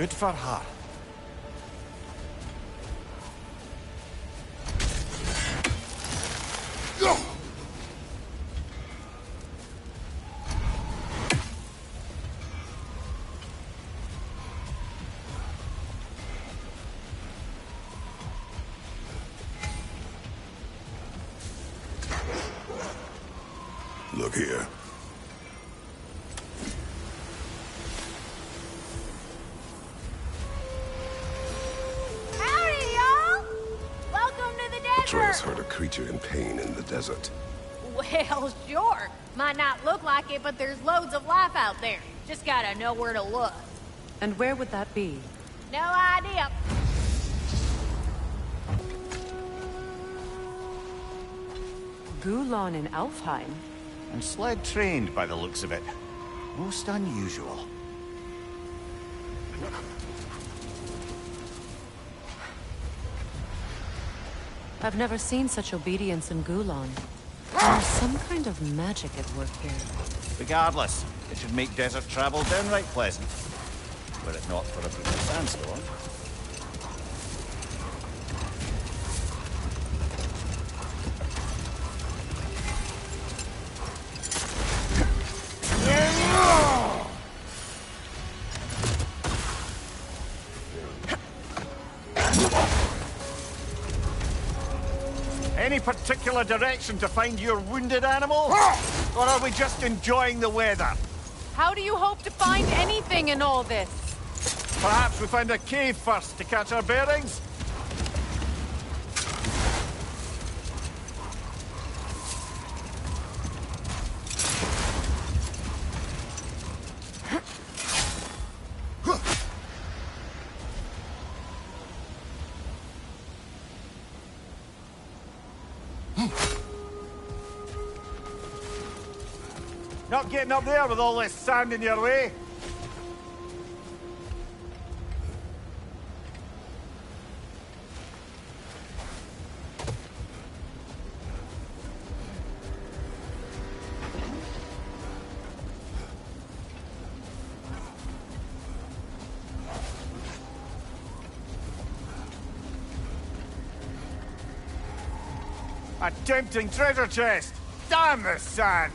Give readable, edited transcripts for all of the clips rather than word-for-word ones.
Good for her. Look here. Howdy, y'all! Welcome to the desert! Atreus heard a creature in pain in the desert. Well, sure. Might not look like it, but there's loads of life out there. Just gotta know where to look. And where would that be? No idea. Gulon in Alfheim? And sled trained by the looks of it. Most unusual. I've never seen such obedience in Gulon. There's some kind of magic at work here. Regardless, it should make desert travel downright pleasant. Were it not for a brutal sandstorm. Any particular direction to find your wounded animal? Or are we just enjoying the weather? How do you hope to find anything in all this? Perhaps we find a cave first to catch our bearings? Not getting up there with all this sand in your way. A tempting treasure chest! Damn this sand!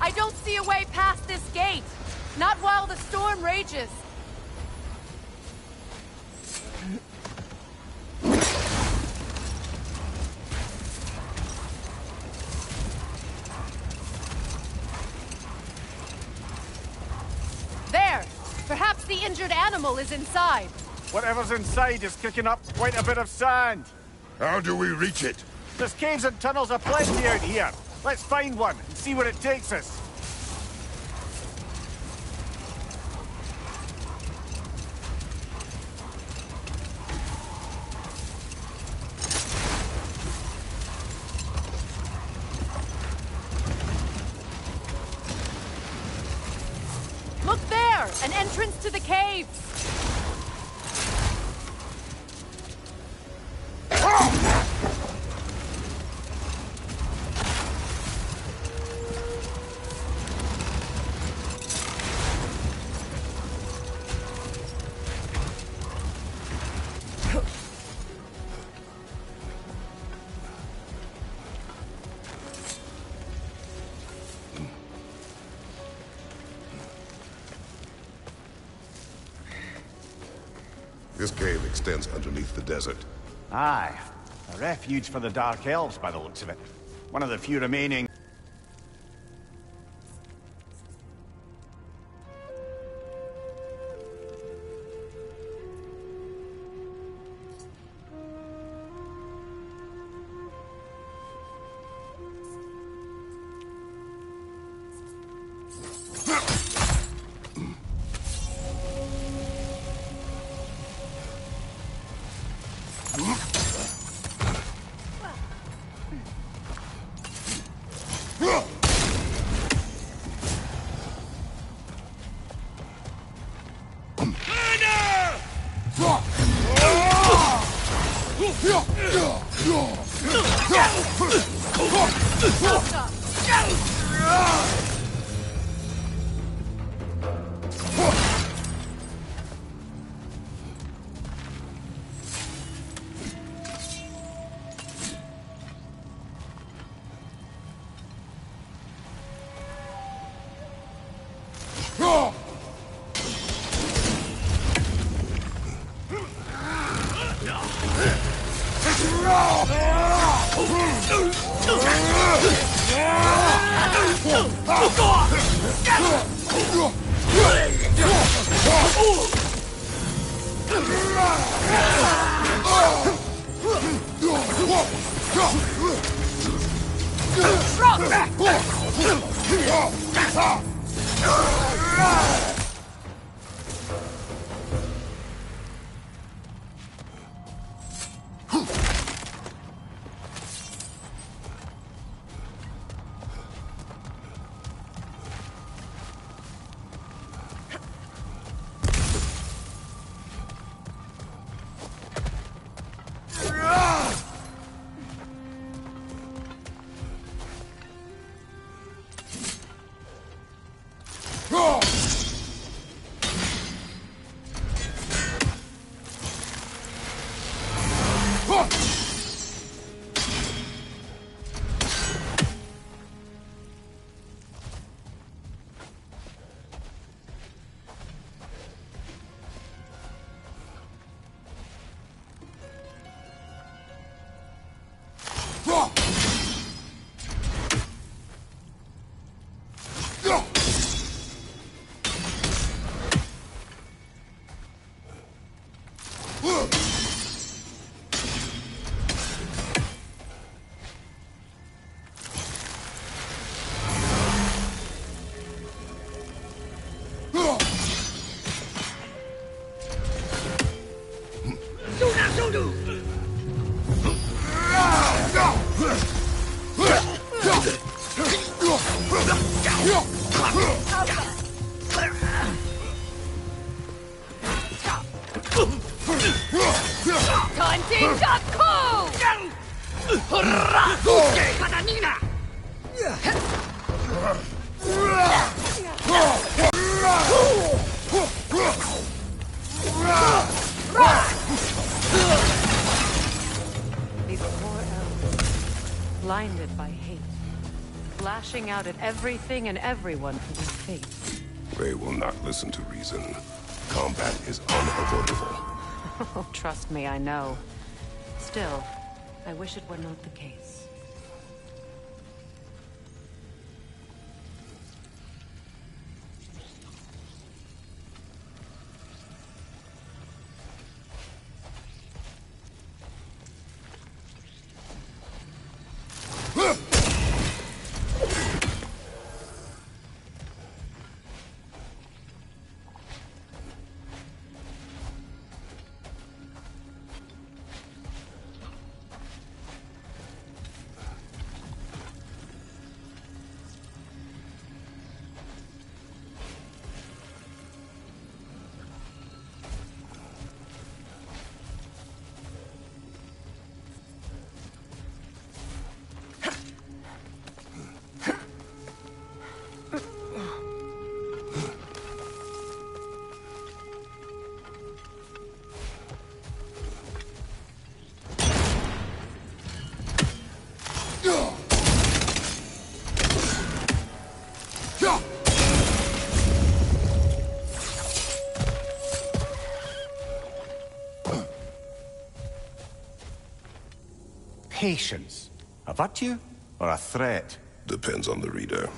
I don't see a way past this gate. Not while the storm rages. There! Perhaps the injured animal is inside. Whatever's inside is kicking up quite a bit of sand. How do we reach it? There's caves and tunnels aplenty out here. Let's find one and see where it takes us. Look there! An entrance to the caves! extends underneath the desert. Aye. A refuge for the Dark Elves, by the looks of it. One of the few remaining... These poor elves, blinded by hate, lashing out at everything and everyone for their fate. They will not listen to reason. Combat is unavoidable. Oh, trust me, I know. Still, I wish it were not the case. patience a virtue or a threat? Depends on the reader.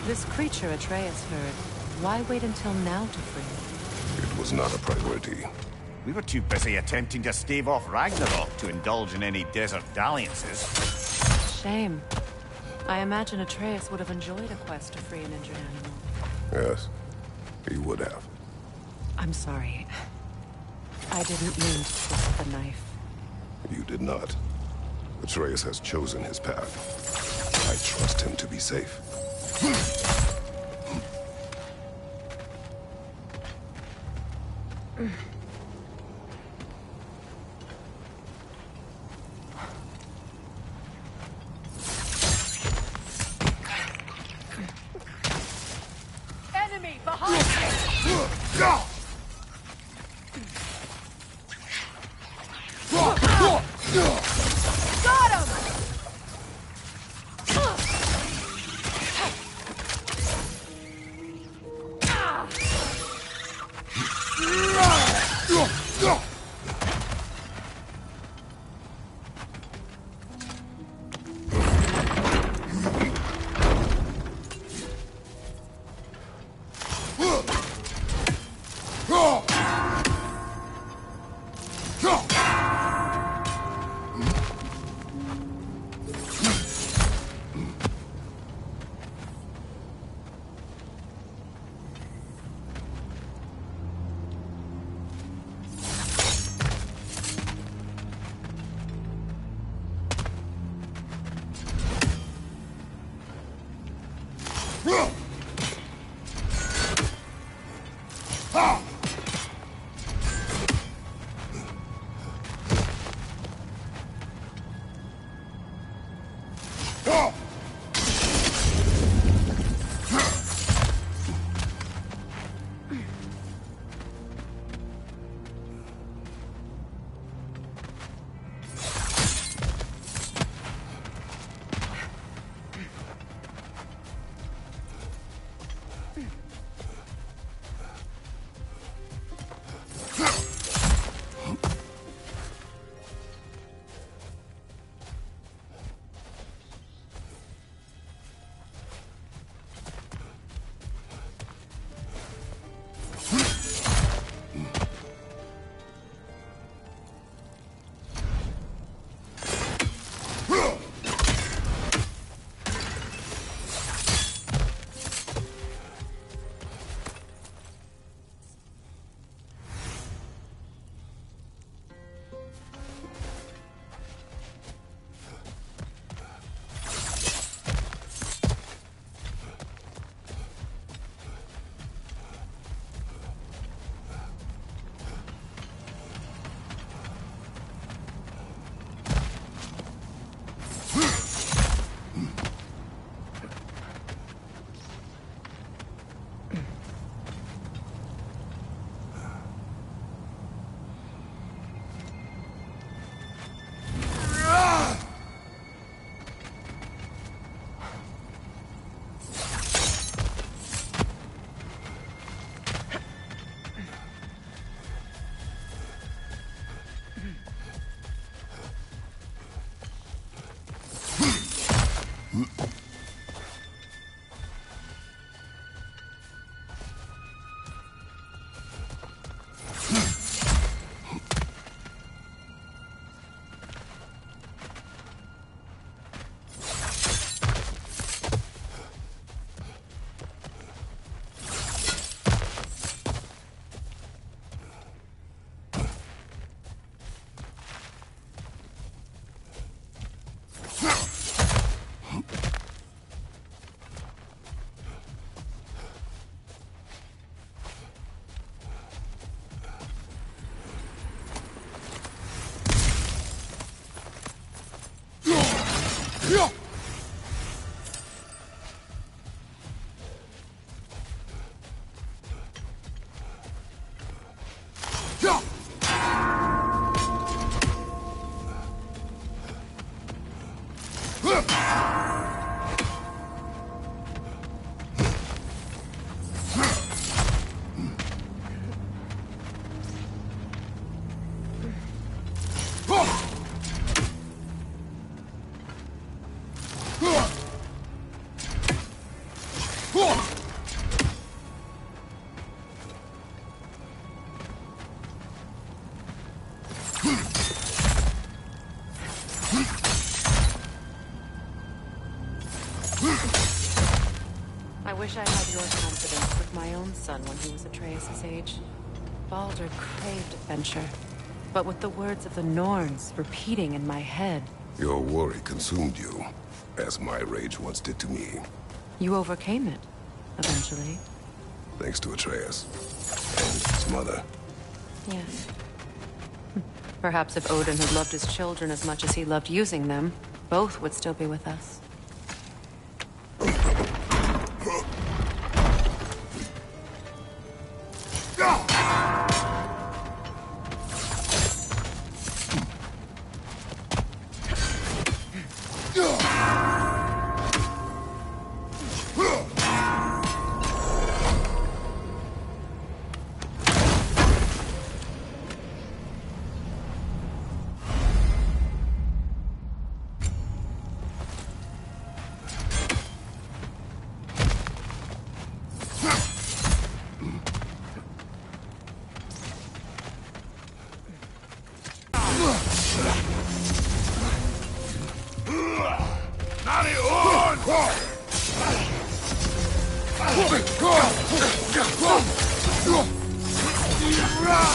This creature Atreus heard, why wait until now to free it? It was not a priority. We were too busy attempting to stave off Ragnarok to indulge in any desert dalliances. Shame. I imagine Atreus would have enjoyed a quest to free an injured animal. Yes, he would have. I'm sorry. I didn't mean to twist the knife. You did not. Atreus has chosen his path. I trust him to be safe. Enemy behind you! Got him! I wish I had your confidence with my own son when he was Atreus' age. Baldur craved adventure, but with the words of the Norns repeating in my head. Your worry consumed you, as my rage once did to me. You overcame it, eventually. Thanks to Atreus. And his mother. Yes. Perhaps if Odin had loved his children as much as he loved using them, both would still be with us.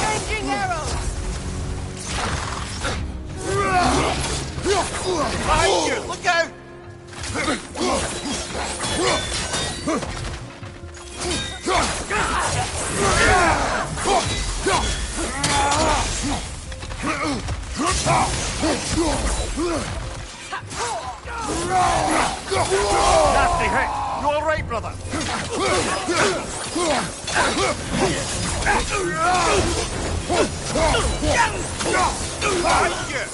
Changing arrows! Behind you! Look out! Nasty hit! You all right, brother? Behind you!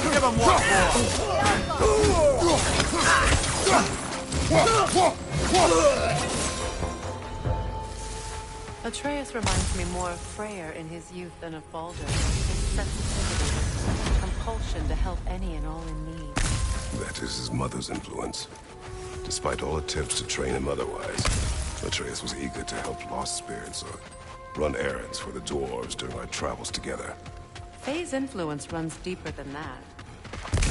Give him one Atreus reminds me more of Freyr in his youth than of Baldur. His sensitivity, his compulsion to help any and all in need. That is his mother's influence. Despite all attempts to train him otherwise, Atreus was eager to help lost spirits or run errands for the dwarves during our travels together. Faye's influence runs deeper than that.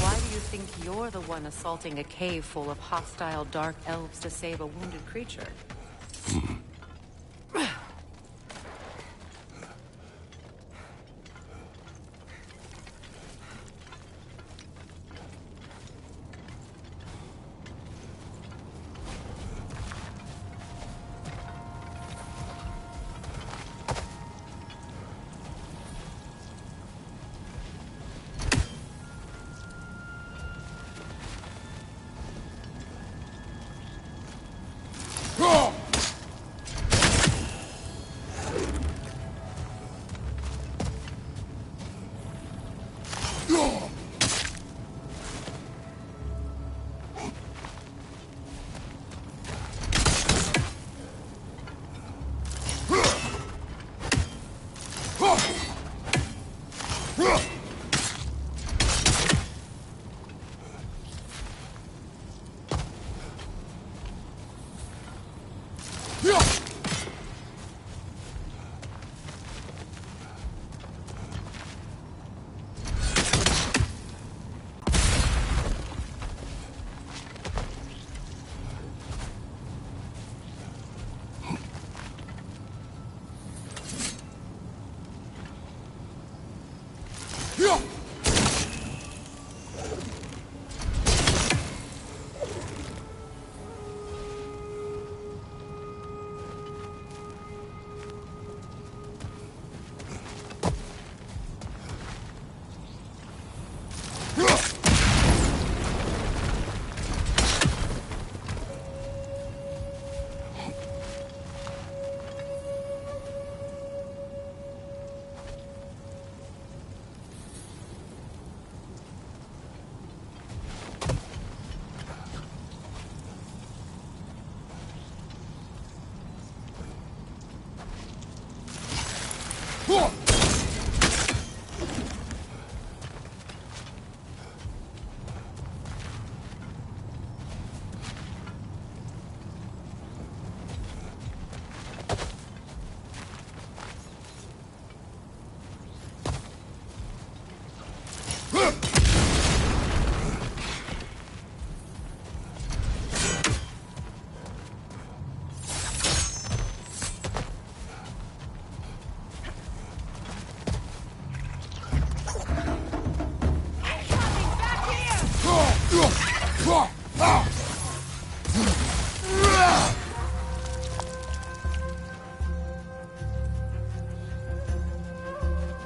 Why do you think you're the one assaulting a cave full of hostile dark elves to save a wounded creature?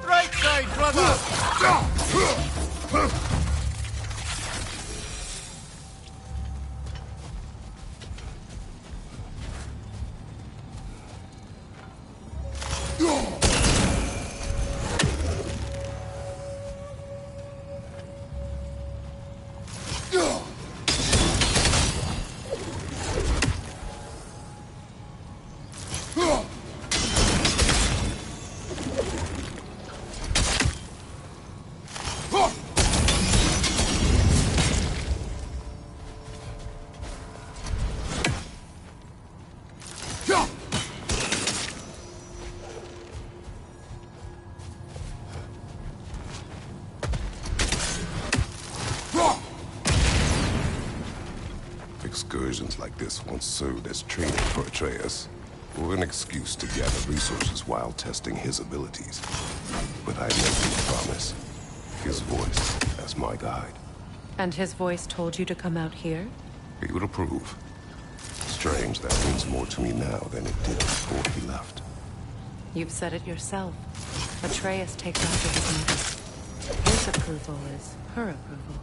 Right side, brother! Excursions like this once served as training for Atreus, or an excuse to gather resources while testing his abilities. But I made him a promise. His voice as my guide. And his voice told you to come out here? He would approve. Strange, that means more to me now than it did before he left. You've said it yourself. Atreus takes after his mother. His approval is her approval.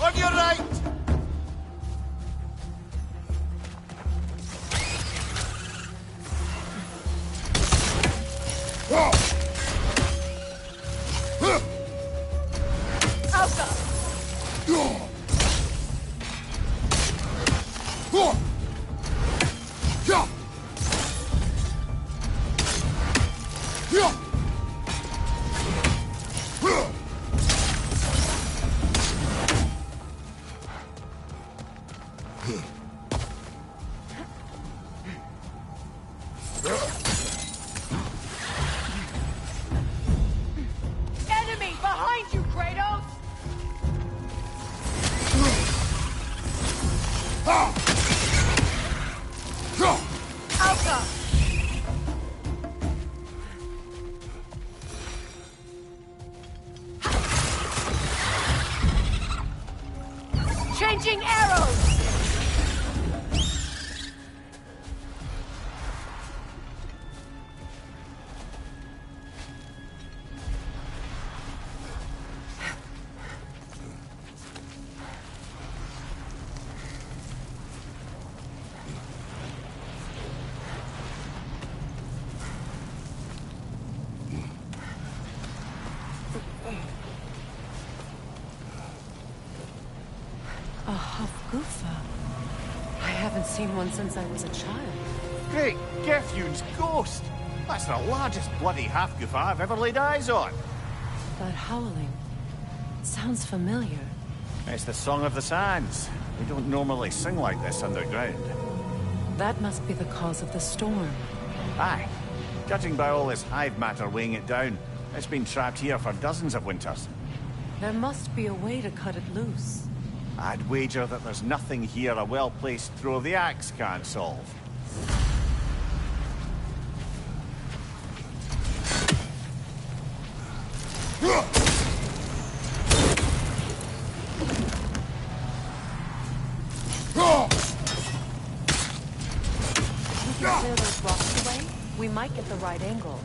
On your right! Enemy behind you, Kratos! Alka! Changing arrows! A Hofgufa. I haven't seen one since I was a child. Great, Gefjun's ghost! That's the largest bloody half-goof I've ever laid eyes on. That howling sounds familiar. It's the Song of the Sands. We don't normally sing like this underground. That must be the cause of the storm. Aye. Judging by all this hive matter weighing it down, it's been trapped here for dozens of winters. There must be a way to cut it loose. I'd wager that there's nothing here a well-placed throw of the axe can't solve. We can clear those rocks away. We might get the right angle.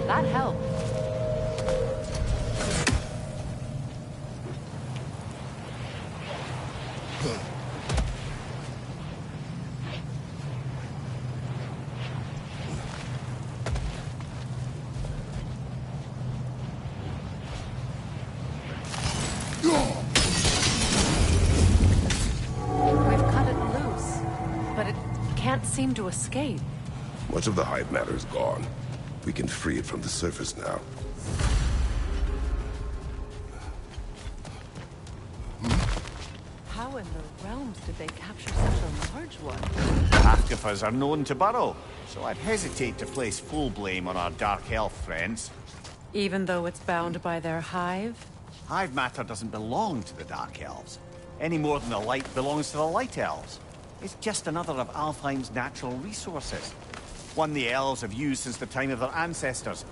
That helped. We've cut it loose, but it can't seem to escape. Much of the hive matter is gone. We can free it from the surface now. How in the realms did they capture such a large one? Half-Gophers are known to burrow, so I'd hesitate to place full blame on our Dark Elf friends. Even though it's bound by their hive? Hive matter doesn't belong to the Dark Elves, any more than the light belongs to the Light Elves. It's just another of Alfheim's natural resources. One the elves have used since the time of their ancestors.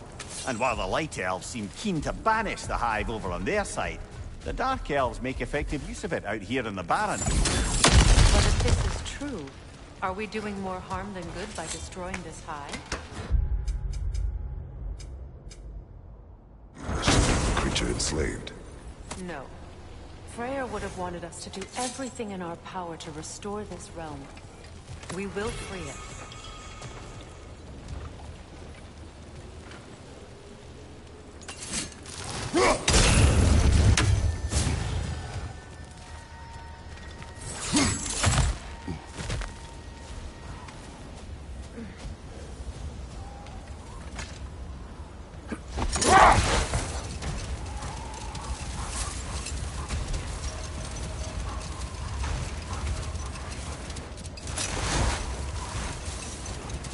And while the Light Elves seem keen to banish the hive over on their side, the Dark Elves make effective use of it out here in the Barren. But if this is true, are we doing more harm than good by destroying this hive? Creature enslaved. No. Freyr would have wanted us to do everything in our power to restore this realm. We will free it.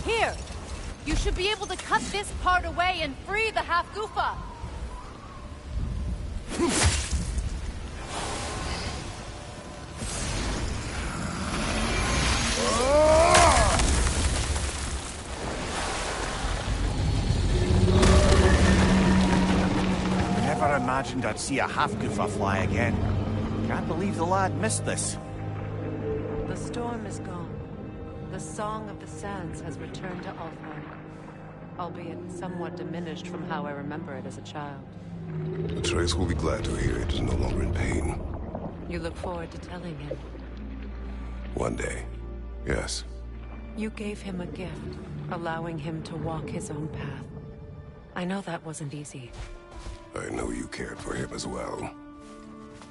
Here! You should be able to cut this part away and free the half-Gufa! Never imagined I'd see a half-Gufa fly again. Can't believe the lad missed this. The storm is gone. The Song of the Sands has returned to Alfheim, albeit somewhat diminished from how I remember it as a child. Atreus will be glad to hear it is no longer in pain. You look forward to telling him. One day. Yes. You gave him a gift, allowing him to walk his own path. I know that wasn't easy. I know you cared for him as well.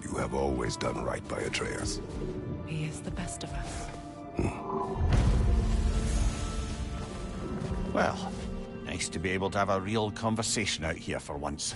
You have always done right by Atreus. He is the best of us. Well, nice to be able to have a real conversation out here for once.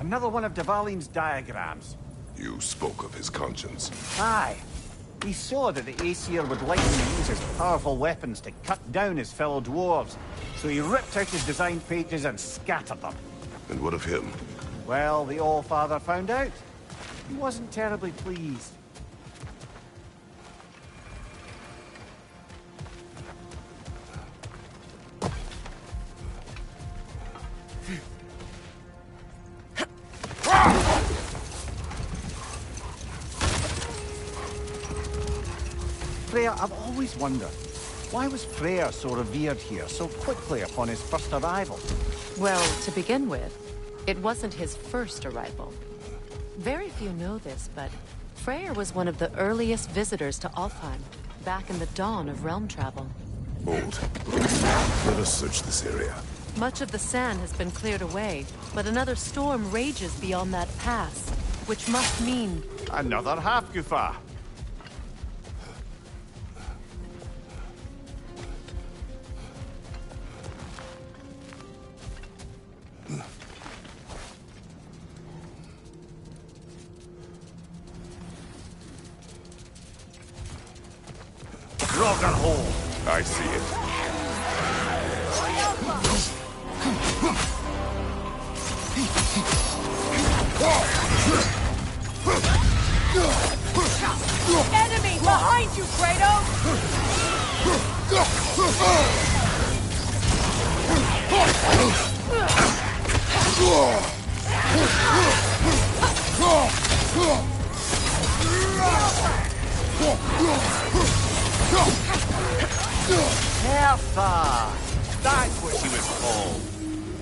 Another one of Dvalin's diagrams. You spoke of his conscience. Aye. He saw that the Aesir would likely use his powerful weapons to cut down his fellow dwarves, so he ripped out his design pages and scattered them. And what of him? Well, the All-Father found out. He wasn't terribly pleased. Freya, I've always wondered, why was Freya so revered here so quickly upon his first arrival? Well, to begin with, it wasn't his first arrival. Very few know this, but Freyr was one of the earliest visitors to Alfheim, back in the dawn of realm travel. Hold. Let us search this area. Much of the sand has been cleared away, but another storm rages beyond that pass, which must mean... Another half-Gufa. Rock and hole. I see it. Enemy behind you, Kratos! Hertha! That's what she was called.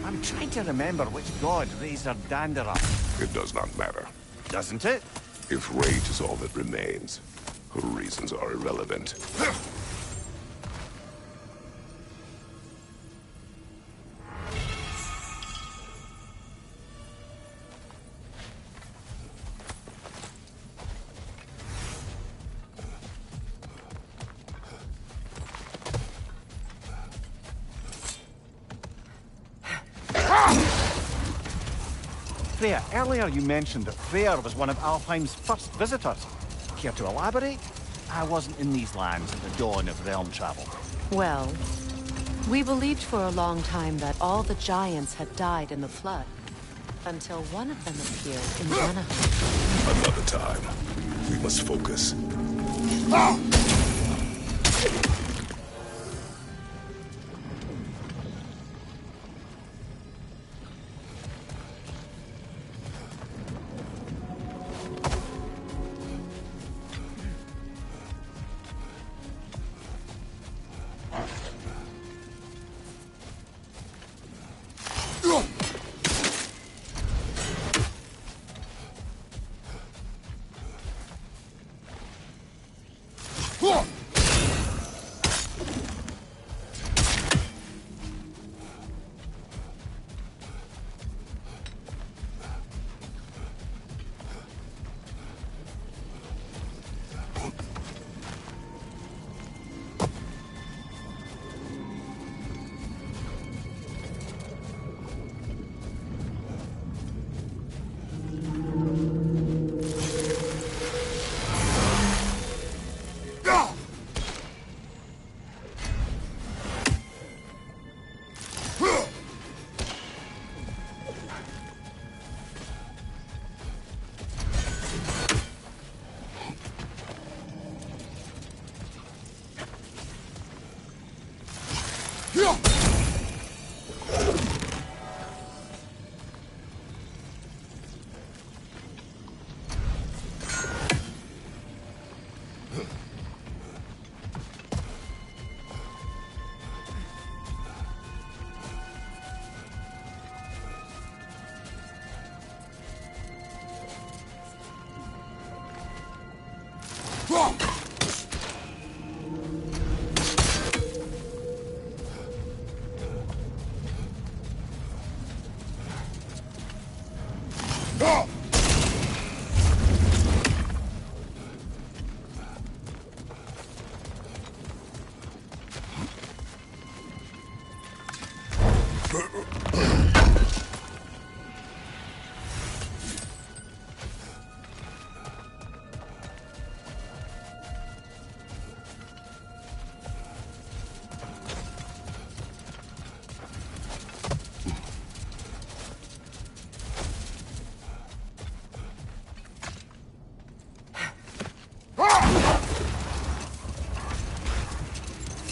I'm trying to remember which god raised her dander up. It does not matter. Doesn't it? If rage is all that remains, her reasons are irrelevant. Freya, earlier you mentioned that Freyr was one of Alfheim's first visitors. Care to elaborate? I wasn't in these lands at the dawn of realm travel. Well, we believed for a long time that all the giants had died in the flood, until one of them appeared in Ragnarok. Another time. We must focus.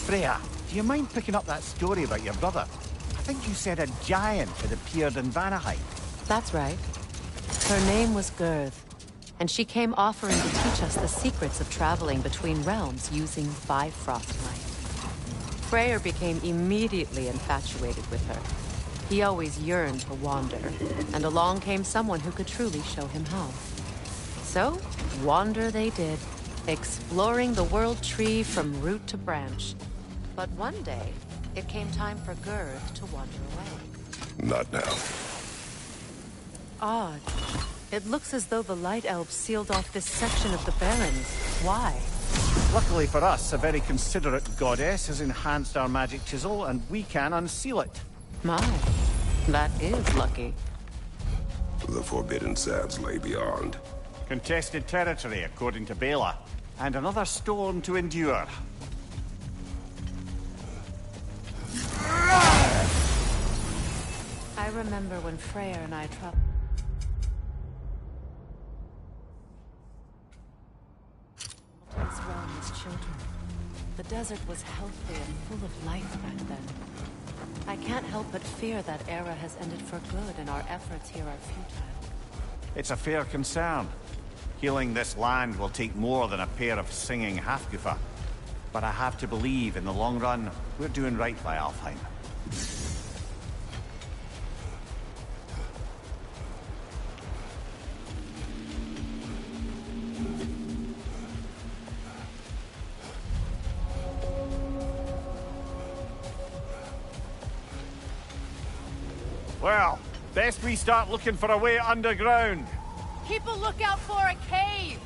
Freya, do you mind picking up that story about your brother? I think you said a giant had appeared in Vanaheim. That's right. Her name was Girth, and she came offering to teach us the secrets of traveling between realms using Bifrost light. Freyr became immediately infatuated with her. He always yearned to wander, and along came someone who could truly show him how. So, wander they did, exploring the world tree from root to branch. But one day, it came time for Girth to wander away. Not now. Odd. It looks as though the Light Elves sealed off this section of the Barrens. Why? Luckily for us, a very considerate goddess has enhanced our magic chisel, and we can unseal it. My, that is lucky. The Forbidden Sands lay beyond. Contested territory, according to Bela, and another storm to endure. I remember when Freyr and I traveled to this realm as children. The desert was healthy and full of life back then. I can't help but fear that era has ended for good and our efforts here are futile. It's a fair concern. Healing this land will take more than a pair of singing Halfgoofa. But I have to believe, in the long run, we're doing right by Alfheim. Well, best we start looking for a way underground. Keep a lookout for a cave!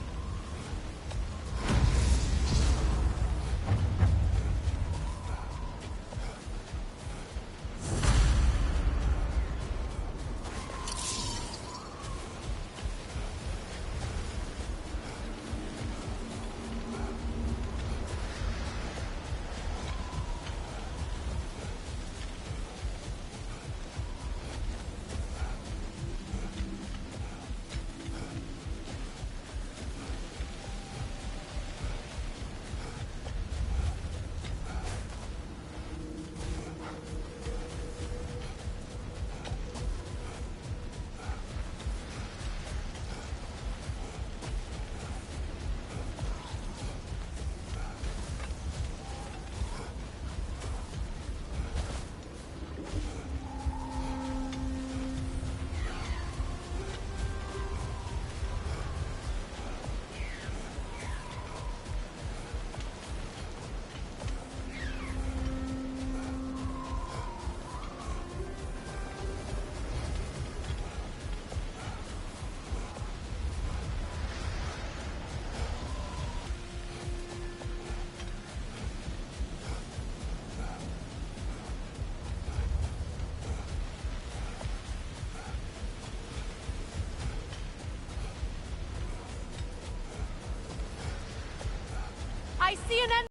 I see an end.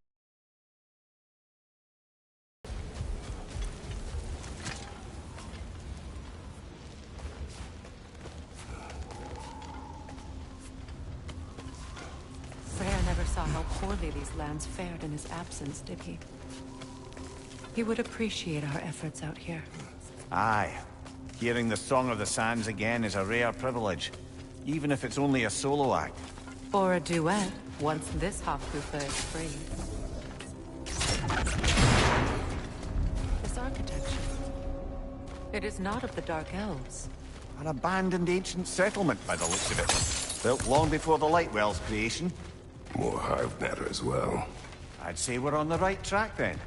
Freyr never saw how poorly these lands fared in his absence, did he? He would appreciate our efforts out here. Aye. Hearing the Song of the Sands again is a rare privilege, even if it's only a solo act. Or a duet, once this Halfgoofa is free. This architecture. It is not of the Dark Elves. An abandoned ancient settlement, by the looks of it. Built long before the Lightwell's creation. More hive matter as well. I'd say we're on the right track, then.